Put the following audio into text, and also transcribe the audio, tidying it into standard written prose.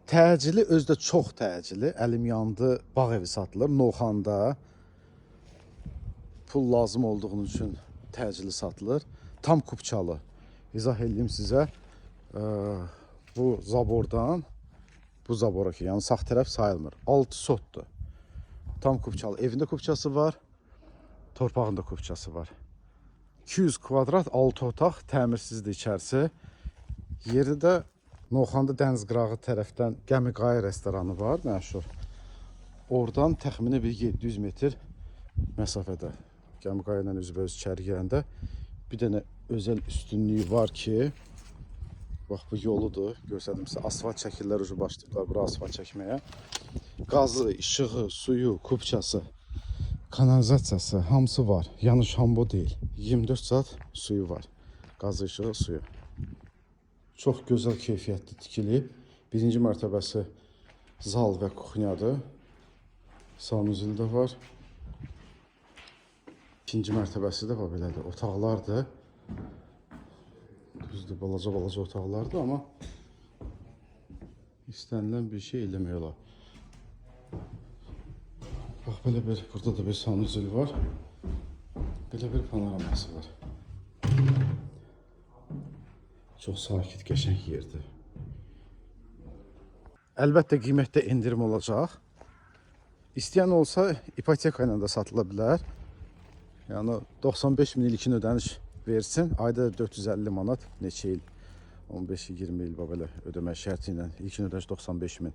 Təcili, özdə çox təcili. Əlim yandı, bağ evi satılır. Novxanda pul lazım olduğun üçün təcili satılır. Tam kupçalı. İzah edeyim sizə. Bu zabordan bu zabora ki, yəni sağ tərəf sayılmır. 6 sotdur. Tam kupçalı. Evində kupçası var. Torpağında kupçası var. 200 kvadrat 6 otaq, təmirsizdir içərisi. Yeri də Novxanda dəniz qırağı tərəfdən Gəmiqayı restoranı var, məşhur. Oradan təxminən bir 700 metr məsafədə. Gəmiqayı ilə üzbəüz içəri gələndə bir dənə özəl üstünlüyü var ki, bax bu yoludur. Göstərdim sizə, asfalt çəkirlər, ucu başlayıblar bura asfalt çəkməyə. Qazı, işığı, suyu, kupçası, kanalizasiyası hamısı var. Yəni şambo deyil. 24 saat suyu var. Qazı, işığı, suyu. Çox gözəl keyfiyyətli tikilib. Birinci mərtəbəsi zal və kuxnyadır. Sanuzil də var. İkinci mərtəbəsi də var, belədir. Otaqlardır. Düzdür, balaca otaqlardır, amma istənilən bir şey eləmək olar. Bax, belə bir, burada da bir sanuzil var. Belə bir panoraması var. Çox sakit, qəşəng yerdir. Əlbəttə qiymətdə endirim olacaq. İstəyən olsa ipoteka ilə də satıla bilər. Yəni 95 min ilkin ödəniş versin. Ayda 450 manat neçə il? 15-20 il belə ödəmək şərti ilə ilkin ödəniş 95 min.